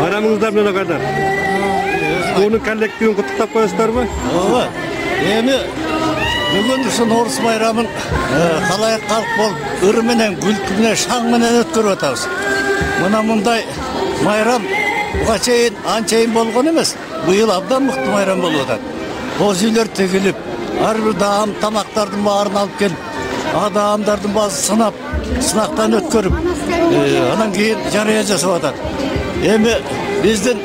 Bayramınızlar bilen kadar. Onun kollektivini kutuklap koyasızlarmı? Ооба. Эми бүгүн ушу Орус байрамын халайык калк болуп, ыр менен, күлкү менен, шаң менен өткөрүп атабыз. Мына мындай майрам буга чейин анчайын болгон эмес. Быйыл абдан мыкты майрам болуп атат. Боз үйлөр тигилип, ар бир даам тамактардын баарын алып келип, даамдардын баасын сынап, сынактан өткөрүп, анан кийин жарыя жасап атат. Эми биздин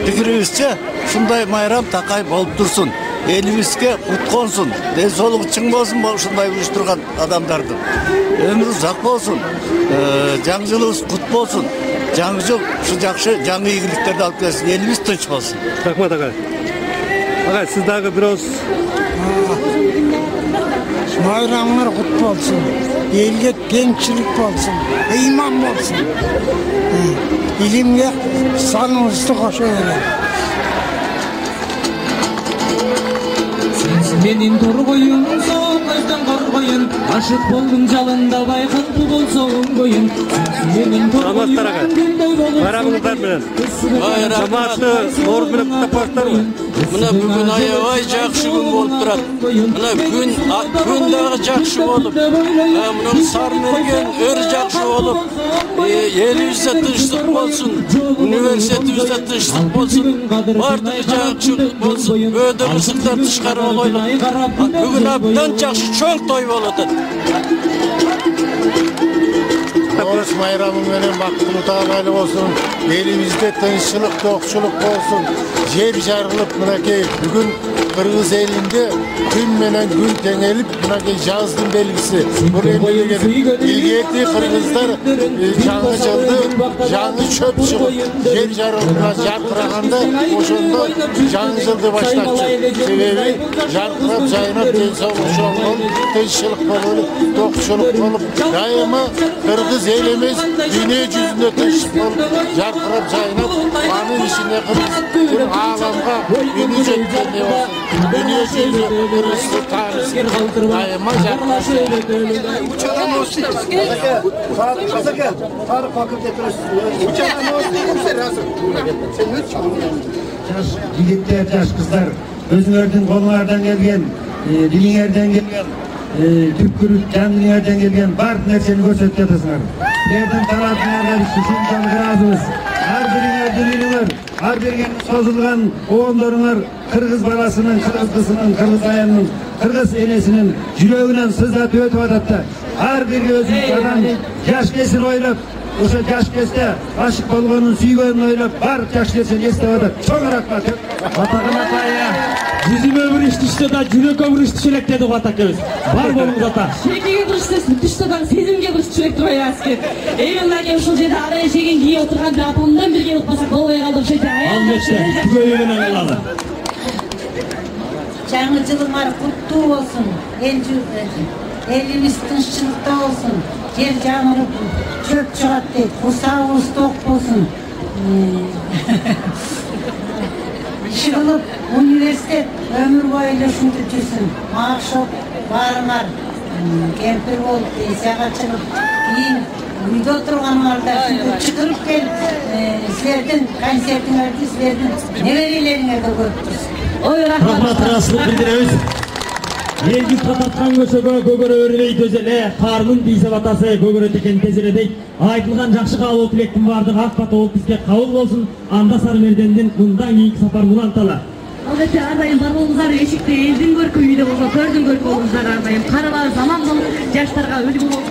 пикирибизче ушундай майрам такай болуп турсун. Элибизге кут консун, ден соолугу чың болсун, ушундай уюштурган адамдардын. Өмүрү узак болсун, жаңы жылыбыз кут болсун. Жаңы жыл ушу жакшы жаңы ийгиликтерди алып келсин, элибиз тынч болсун. Рахмат агай. Агай, сиз дагы бир ооз. Bayramlar kutlu olsun. Elge gençlik olsun. İman olsun. İlimge sanımızda koşuyorlar. Menin torgoyum soğuk özden korgoyun. Aşık boldum jalında baykantu bolsoğum goyun. Menin torgoyum gülдөй болуп. Bayramınızlar bilen. Cemaatı Oruz bilen kutuklap koyasızlarmı? Мына бүгүн аябай жакшы күн болуп турат. Мына күн дагы жакшы болуп, мына сары мерген өр жакшы болуп, элибизде тынчтык болсун, университетибизде тынчтык болсун, бардыгы жакшы болсун, өйдө кызыктар тышкары болойлук. Бүгүн абдан жакшы чоң той болуп атат. Орус майрамы менен бактылуу таанайлуу болсун, элибизде тынччылык, токчулук болсун, жер жарылып, мынакей бүгүн Кыргыз элинде күн менен күн теңелип, мынакей жаздын белгиси. Бул эмне деген? Илгерки кыргыздар жаңы жылды жаңы чөп чыгып, жер жарылып жаркыраганда ошондо жаңы жылды баштачу. Себеби жаркырап, жайнап, ден соолук болуп, тынччылык болуп, токчулук болуп, дайыма Кыргыз элimiz dünya yüzünde taşıp jarkırap jayınap, anın içinde Kırgız alamga ünü жеткенде болsun. Dünya yüzü Kırgız'ı tanısın. Daima jarkırap. Uçağın olsun. Kazake, tarih fakültesi. Uçağın olsun. Sen ne çıkıyorsun? Жаш жигиттер, жаш кыздар, өзүңөрдүн колуңардан келген, дилиңерден келген, түпкүрү жандыңардан келген бар нерсени көрсөтүп жатасыңар. Силердин тарапыңардан ушунчалык ыраазыбыз. Ар бириңердин үнүңөр, ар бириңердин созулган оондоруңар кыргыз баласынын, кыргыз кызынын, кыргыз аянынын, кыргыз энесинин жүрөгүнөн сыздатып өтүп атат да. Ар бир өзүнүн адам жаш кесин ойлоп, ошо жаш кезде ашык болгонун, сүйгөнүн ойлоп, бар жаш кесин эстеп атат. Чоң рахмат. Атаган атайя. Жүзүм өмүр иштишсе да жүрөк өмүр иштеше элек деди го атакебиз. Бар болуңуз ата. Шекеге кырыштырсын, түштө дагы сезимге кырыштырып элек турбайбызбы? Мындай ушул жерде ара эшеген кийип отурганда апамдан бирге укпасак болбой калды ошо жерде. Албетте, түгөйү менен кылалы. Жаңы жылыңар куттуу болсун. Элибиз тынччылыкта болсун. Жер жаңырып, чөп чыгат дейт. Курсагыбыз ток болсун. Иши университет өмүр бою эле ушинтип жүрсүн. Макшоп баарыңар кемпир болуп, пенсияга чыгып, кийин үйдө отурганыңарда чыгырып келип, силердин концертиңерди, силердин неберелериңерди көрүп турсун. Ой, рахмат, ыраазычылык билдиребиз. Элди тататкан көчөгө көгөрө өрбөй төзеле, кармын дейсе батасы көгөрө текен тезеле дейт. Айтылган жакшы кабыл тилектин баардыгы ак бата болуп бизге кабыл болсун. Анда Сары Мердендин мындан кийинки сапар уланталы. Албетте, ар дайым бар болуңуздар, эшикте элдин көркү, үйдө болсо төрдүн көркү болуңуздар ар дайым. Караларыбыз аман болуп, жаштарга үлгү болуп.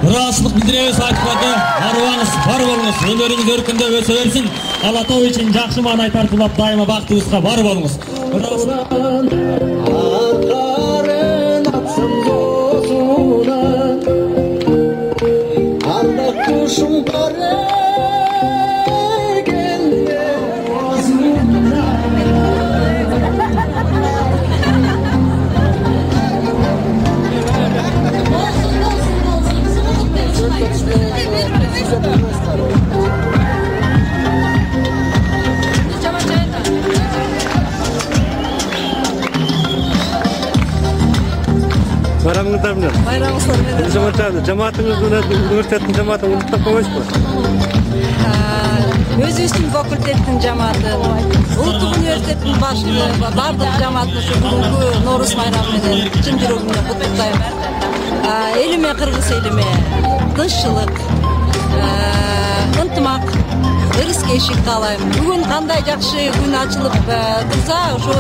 Ыраазычылык билдиребиз айтыларды. Барбаңыз, бар болуңуз. Өмүрүңүз өркүндө өсө берсин. Ала тоо үчүн жакшы маанай тартуулап дайыма бактыбызга бар болуңуз. Аркарын атсам досунан, ардак кушум бар экенде Bayramыңыздар менен. Bayramыңыздар менен. Жамаатыңыз менен университеттин жамаатын уnutup койбойсузбу? Өзүбүздүн факультеттин жамаатын, улуттук университеттин башчысы, бардык жамаатын ушу бүгүнкү Нооруз байрамы менен чын жүрөгүмдөн куттуктайм. Элиме, кыргыз элиме тынччылык, ынтымак, ырыска эшик каалайм. Бүгүн кандай жакшы күн ачылып турса, ошо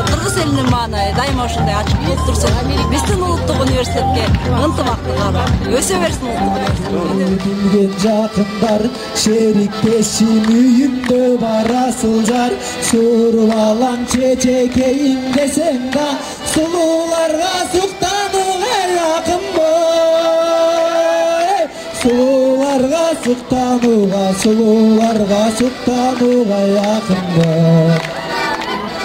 кыргыз элинин маанайы дайыма ошондой ачык болуп турсун. Биздин улуттук университетке ынтымакты каалайм. Өсө берсин улуттук университет. Жакындар шериктешим үйүмдө барасылжар, суруп алам чечекейин десең да, сулууларга суктанууга жакынбы. Сулууларга суктанууга жакынбы.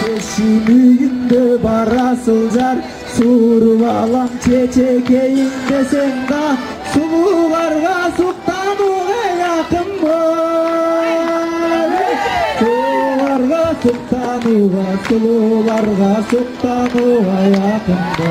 Шериктешим үйүмдө барасылжар, суруп алам чечекейин десең да, сулууларга суктанууга жакынбы. Сулууларга суктанууга жакынбы.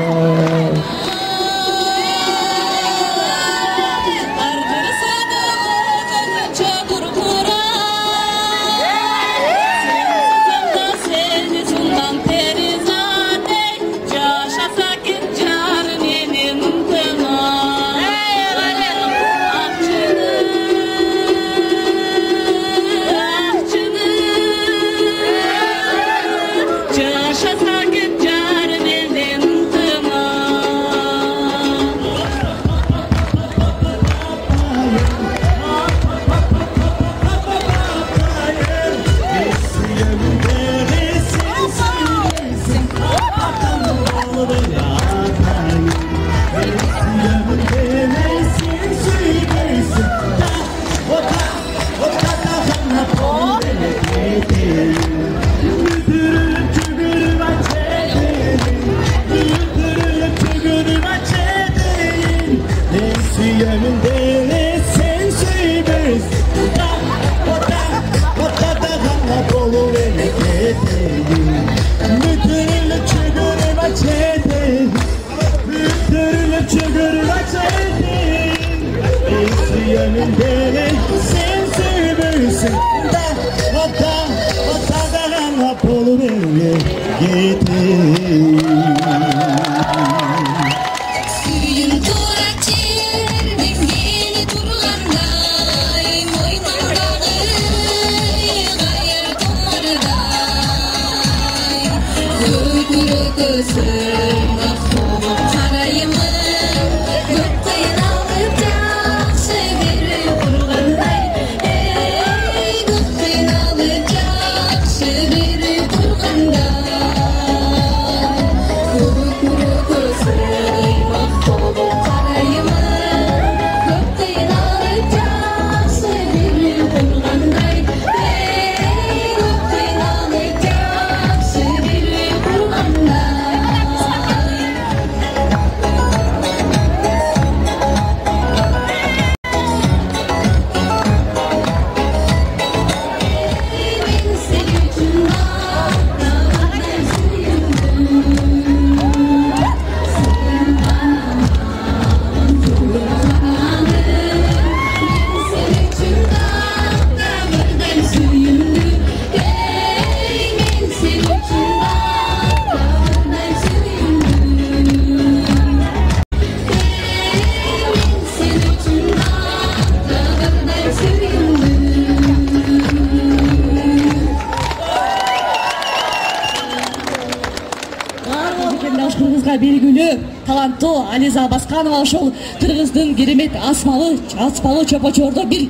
белгилүү таланттуу Ализа Басканова ошол кыргыздын керемет аспалы чопочордо бир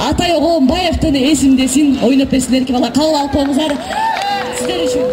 Атай Огонбаевдин эсимдесин ойноп берсилерки бала. Кабыл алып коюңуздар. Сиздер үчүн.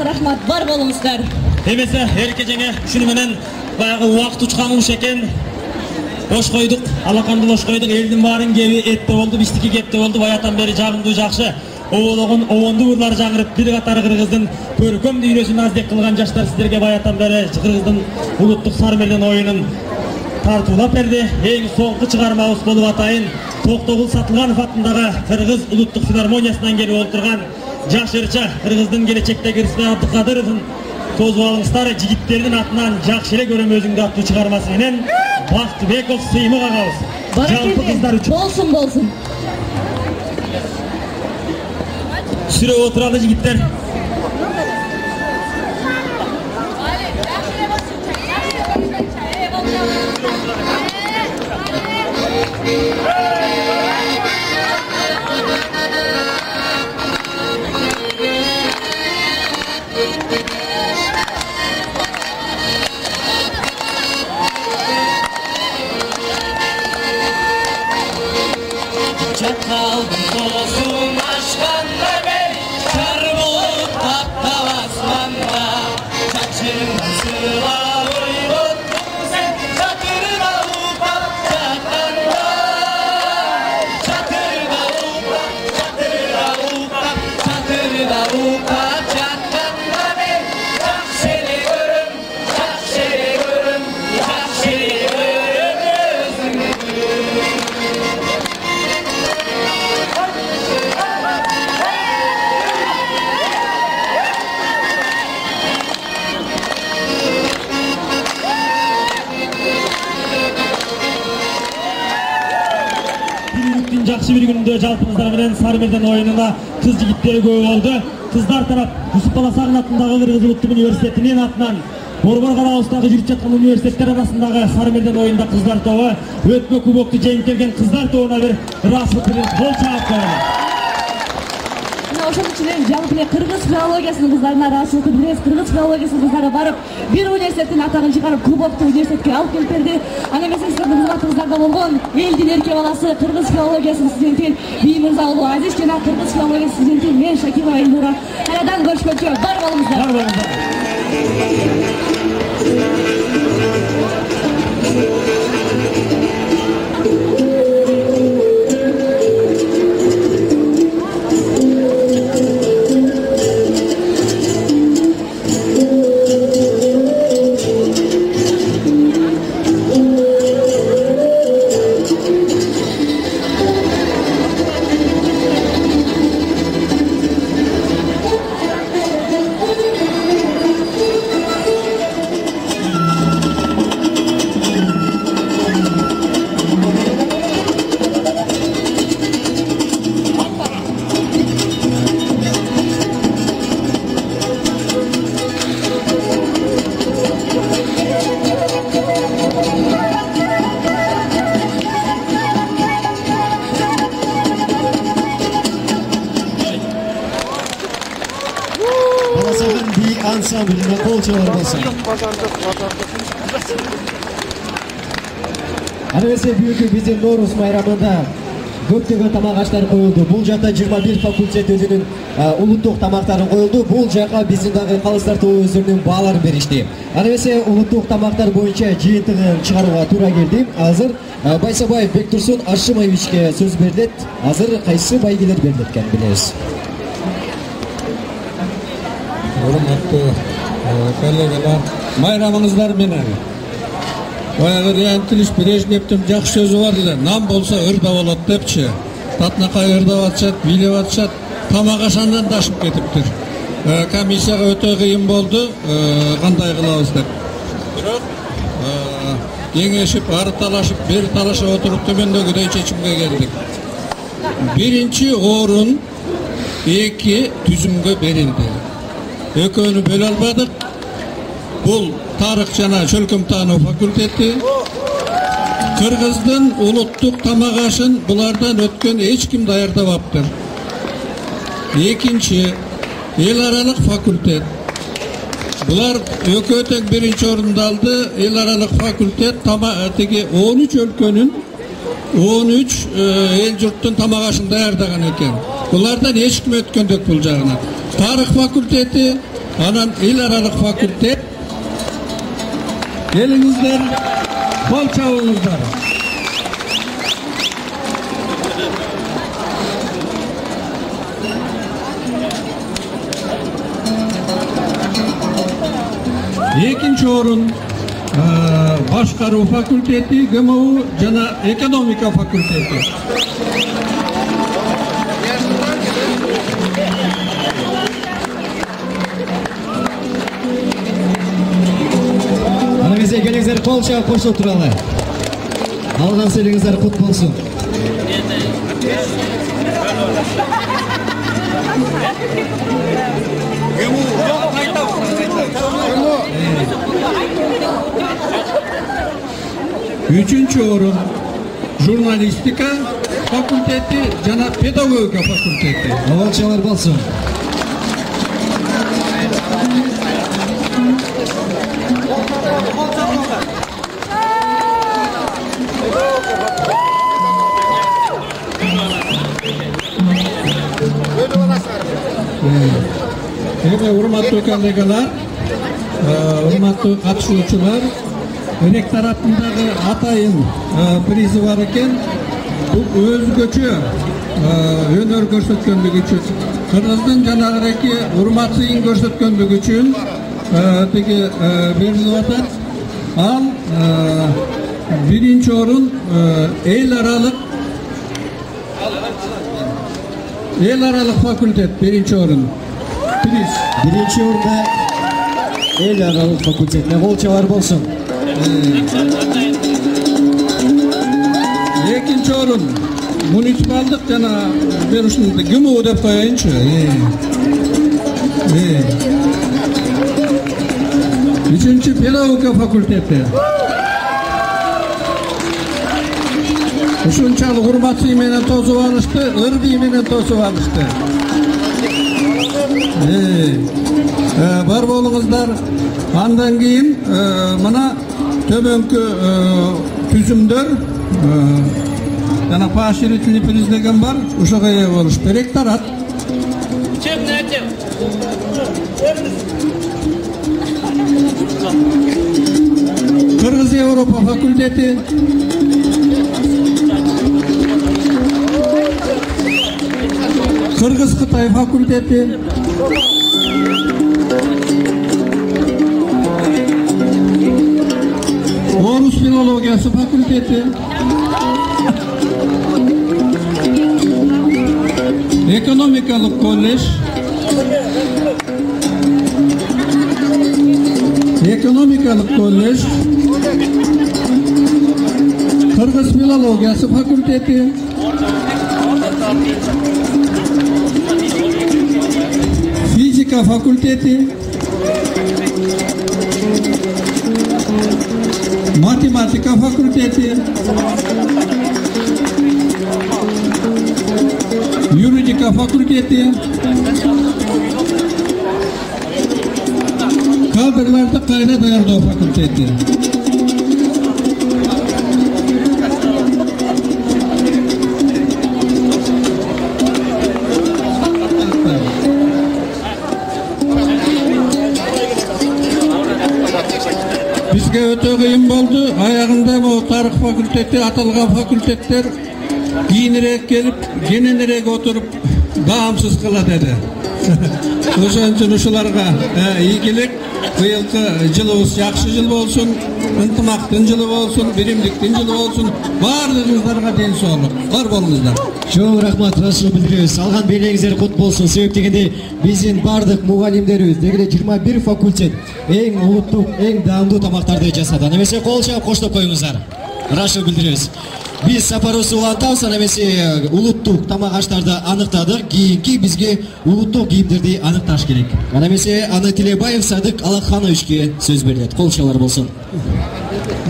Рахмат, бар болуңуздар. Эмесе, эрке жеңе, шуну менен баягы убакыт учкан экен. Бош койдук, алаканды бош койдук, элдин баарын кеби этте болду, биздики кепте болду. Баятан бери жагымдуу жакшы обологон обонду урлар жаңырып, бир катары кыргыздын көркөм дүйнөсүн аздек кылган жаштар сиздерге баятан бери кыргыздын улуттук Сармелден оюнун тартуулап берди. Эң соңку чыгармабыз болуп атайын. Токтогул Сатылганов атындагы Кыргыз улуттук филармониясынан келип отурган жаш ырча Кыргыздын келечектеги Рыспек Абдыкадыровдун тозуп алыңыздар. Жигиттердин атынан жакшы эле көрөм өзүңдү аттуу чыгармасы менен Бактыбеков сыймык агабыз. Жалпы кыздар үчүн болсун. Сүрөп отуралы жигиттер. Çakaldım tozum aşkanda beri Kar bulup taptav asmanda Çaçırma sıla uyuttun sen Çatırda upak çatanda Çatırda upak, çatırda upak Çatırda upak çatanda beri Çakşeli görüm, çakşeli görüm Çakşeli görüm özünü Жакшы бир күндө жалпыңыздар менен Сармелден оюнуна кыз жигиттер көп болду. Кыздар тарап Юсуп Баласагын атындагы Кыргыз улуттук университетинин атынан Борбор Карабыздагы жүрүп жаткан университеттер арасындагы Сармелден оюнда кыздар тобу өткө кубокту жеңип келген кыздар тобуна бир ырасылык менен кол чаап коелу. Ошол үчүн жалпы эле кыргыз филологиясынын кыздарына ыраазычылыкты билдиребиз. Кыргыз филологиясынын кыздары барып, бир университеттин атагын чыгарып, кубокту университетке алып келип берди. Ана эмес сиздердин кызматыңыздарда болгон элдин эрке баласы кыргыз филологиясынын студенти Биймырза уулу Азиз жана кыргыз филологиясынын студенти мен Шакирова Элнура. Кайрадан көрүшкөнчө бар болуңуздар. Бар болуңуздар. Ансамбліне қол чабар болса. Әнемесе бүгінгі біздің Наурыз майрамында көптөгөн тамак аштар коюлду. Бул жакта 21 факультет өзүнүн улуттук тамактарын коюлду. Бул жака биздин дагы калыс тартуу өздөрүнүн бааларын беришти. Аны эмесе улуттук тамактар боюнча жыйынтыгын чыгарууга туура келди. Азыр Байсабаев Бектурсун Ашимовичке сөз берилет. Азыр кайсы байгелер берилет экенин билебиз. Урматтуу коллегалар, майрамыңыздар менен. Баягы Леонид Ильич Брежневдин жакшы сөзү бар эле. Нам болсо ырда болот депчи. Татнакай ырдап атышат, бийлеп атышат, тамак ашандан да ашып кетиптир. Комиссияга өтө кыйын болду, кандай кылабыз деп. Бирок кеңешип, ары талашып, бери талашып отуруп төмөндөгүдөй чечимге келдик. Биринчи орун 2 түзүмгө берилди. Экөөнү бөлө албадык. Бул тарых жана чөлкөмтаануу факультети. Кыргыздын улуттук тамак ашын булардан өткөн эч ким даярдабаптыр. Экинчи эл аралык факультет. Булар экөө тең биринчи орунду алды. Эл аралык факультет тиги 13 өлкөнүн 13 эл журттун тамак ашын даярдаган экен. Булардан эч ким өткөндөк бул жагына. Тарых факультети, анан эл аралык факультет. Келиңиздер, кол чабыңыздар. Экинчи орун башкаруу факультети, ГМУ жана экономика факультети. Келиңиздер, кол чабып кошулуп туралы. Алган сөйлөгүңүздөр кут болсун. Үчүнчү орун журналистика факультети жана педагогика факультети. Кол болсун. Урматтуу коллегалар, урматтуу катышуучулар, ректораттындагы атайын призы бар экен. Бул өзгөчө өнөр көрсөткөндүгү үчүн, Кыргыздын жанагыраки урматсыйын көрсөткөндүгү үчүн тиги берилип атат. Ал биринчи орун эл аралык факультет биринчи орун. Биринчи орунда эл аралык факультетине кол чабар болсун. Экинчи орун муниципалдык жана берушунду ГМУ деп коеюнчу. Үчүнчү педагогика факультети. Ушунчалык урматсый менен тосуп алышты, ырдый менен тосуп алышты. Бар болуңуздар. Андан кийин мына төмөнкү түзүмдөр жана поощрительный приз деген бар. Ошого ээ болуш керек. Тарат. Кыргыз Европа факультети. Кыргыз Кытай факультети. Орус филологиясы факультети. Экономикалык колледж. Экономикалык колледж. Кыргыз филологиясы факультети. Физика факультети. Математика факультети. Юридика факультети. Кадрларды кайра даярдоо факультети. Бизге өтө кыйын болду. Аягында бу тарых факультети, аталган факультеттер кийинирээк келип, кененирээк отуруп, даамсыз кыла деди. Ошон үчүн ушуларга ийгилик, быйылкы жылыбыз жакшы жыл болсун, ынтымактын жылы болсун, биримдиктин жылы болсун. Баардыгыңыздарга ден соолук. Бар болуңуздар. Чоң рахмат, ырашылып билдиребиз. Алган белеңиздер кут болсун. Себеп дегенде биздин бардык мугалимдерибиз, дегеле 21 факультет эң улуттук, эң даамдуу тамактарды жасады. Аны эмесе кол чаап коштоп коюңуздар. Ырашылып билдиребиз. Биз сапарыбызды улантабыз, аны эмесе улуттук тамак аштарды аныктадык. Кийинки бизге улуттук кийимдерди аныкташ керек. Аны эмесе аны Тилебаев Садык Алакхановичке сөз берилет. Кол чаалар болсун.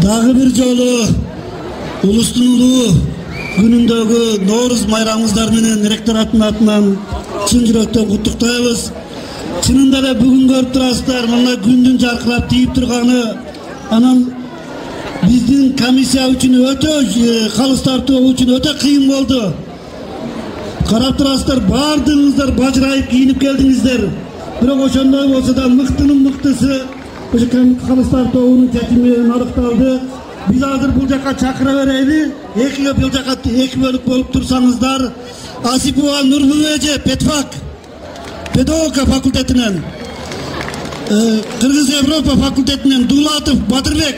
Дагы бир жолу улустун улуу күнүндөгү Ноорuz майрамыңыздар менен ректораттын атынан чын жүрөктөн куттуктайбыз. Чынында эле бүгүн көрүп турасыздар, мына күндүн жаркырап тийип турганы, анан биздин комиссия үчүн өтө калыс тартуу үчүн өтө кыйын болду. Карап турасыздар, баардыгыңыздар бажырайып кийинип келдиңиздер. Бирок ошондой болсо да мыктынын мыктысы ошо калыс тартуунун чечими менен аныкталды. Биз азыр бул жака чакыра берели. Бул жака эки бөлүк болуп турсаңыздар. Асипова Нурбул эже педагогика факультетинен, Кыргыз Европа факультетинен Дулатов Батырбек,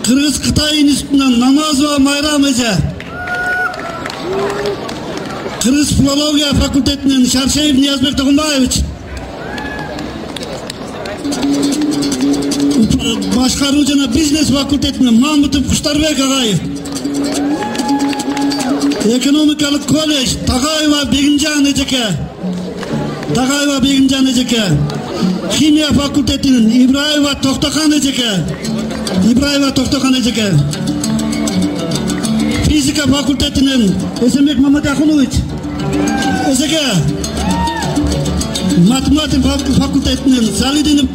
Кыргыз Кытай институтунан Намазова Майрам эже, Кыргыз филология факультетинен Шаршеев Ниязбек Токумбаевич, башкаруу жана бизнес факультетинен Мамутов Куштарбек агай, экономикалык колледж Тагаева Бегинжан эжеке, химия факультетинен Ибраева Токтохан эжеке, физика факультетинен Эсенбек Маматахунович эжеке, математика факультетинен Салидинов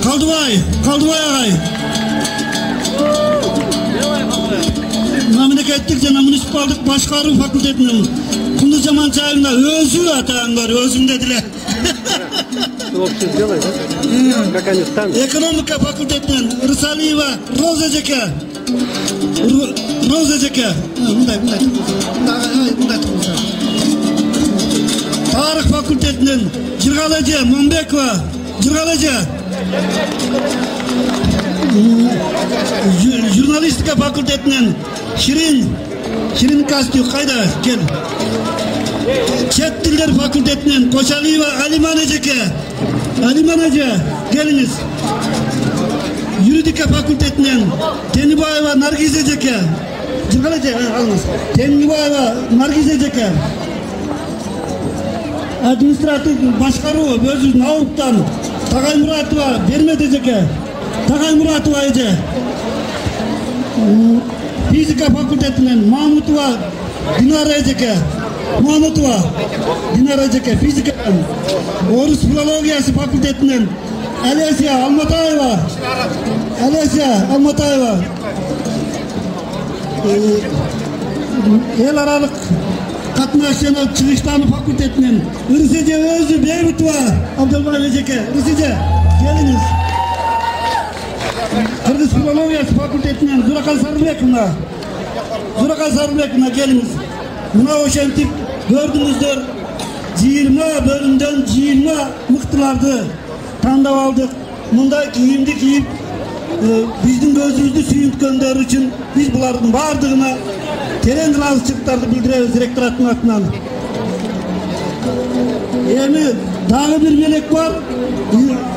Калдыбай агай, мамлекеттик жана муниципалдык башкаруу факультетинин Кундузжаман чайына өзү атаң бар, өзүң дедиле. Экономика факультетинен Рысалиева Роза эжеке. Тарых факультетинен Жыргалэже Момбекова, журналистика факультетинен Ширин Кастюк кайда кел. Чет тилдер факультетинен Кошалиева Алиман эже келиңиз. Юридика факультетинен Тенибаева Наргиз эжеке. Тенибаева Наргиз эжеке. Административ башкаруу өзү науктан Тагаймуратова Бермет эжеке. эже. Физика факультетинен Мамутова Динара эжеке. Физикадан. Орус филологиясы факультетинен Алесия Алматаева. Эл аралык катнаш жана чыгыштануу факультетинен Ырсеже өзү Бейбутова Абдылбай эжеке. Ырсеже келиңиз. Кыргыз филологиясы факультетинен Зуракан Сарыбековна келиңиз. Мына ошентип көрдүңүздөр, 20 бөлүмдөн 20 мыктыларды тандап алдык. Мындай кийимди кийип, биздин көзүбүздү сүйүнткөндөр үчүн биз булардын баардыгына терең ыраазычылыктарды билдиребиз ректораттын атынан. Эми дагы бир белек бар.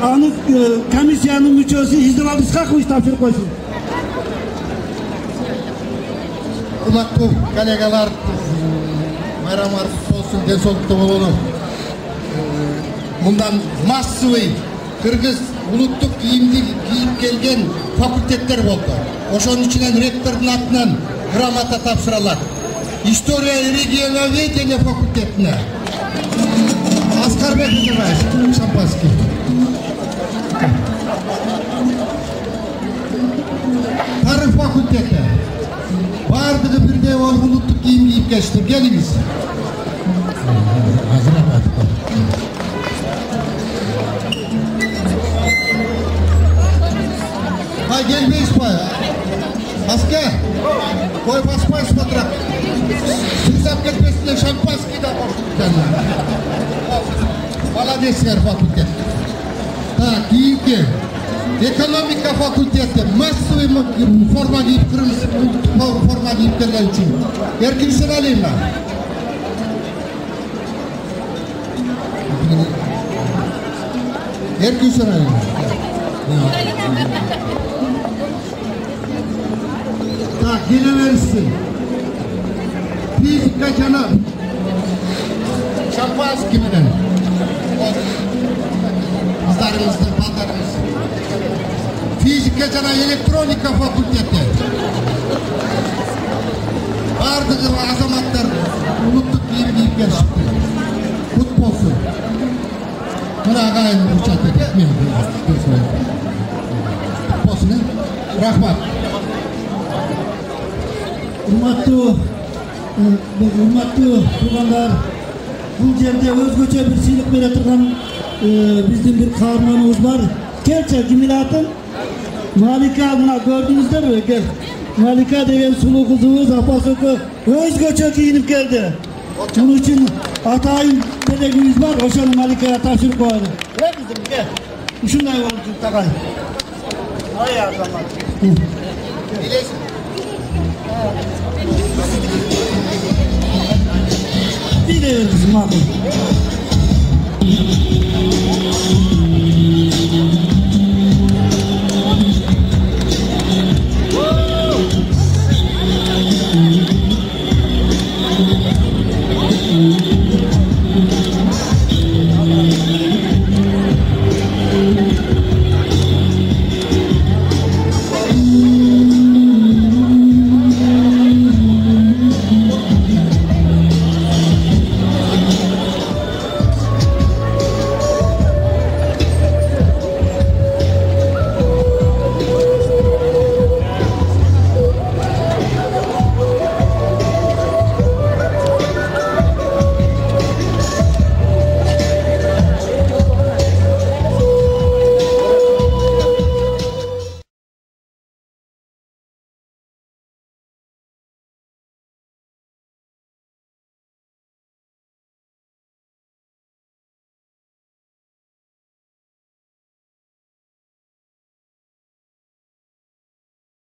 Аны комиссиянын мүчөсү Издебал Исхакович тапшырып койсун. Урматтуу коллегалар, майрамыңыз болсун, ден соолукта бололу. Мындан массовый кыргыз улуттук кийимди кийип келген факультеттер болду. Ошонун ичинен ректордун атынан грамота тапшырылат. История и регионоведение факультетине Аскарбек Исмаилович Шампанский. Тарых факультети бардыгы бирдей болуп улуттук кийим кийип келиштир. Келиңиз. gelmeyiz baya. Asker. Koy basmayız fotoğraf. Sürüsap ketmesinde şampanski de koştuk. Молодецler fakülte. Так, keyifli. Ekonomika fakültesi massıvı forma giyip, kırmızı forma giyip gelgen için. Erkimsin alayım ben. Erkimsin alayım. Tak, yine verirsin. Fizika canım. Şampanski miden. Kızlarımızın, patlarımız. Fizika canım, elektronika fakültesi. Vardığı azamatlar unuttuk bir giyip gelişti. Futbolsun. Buna gayet uçak etmiyor. Futbolsun. Rahmat. Hurmatlı tuğanlar, bu yerde özgöçe bir sıylık bere turgan bizden bir kahramanımız var. Kelçe kimin atın? Malika, buna gördünüzler mi? Gel. Malika degen sulu kızımız apasoko özgöçe giyinip geldi. Bunun için atayın dedegimiz var, oşanı Malika'ya taşır koyalım. Gel kızım gel. Şunday var takay. Hay adamlar. Bir de kızım abi.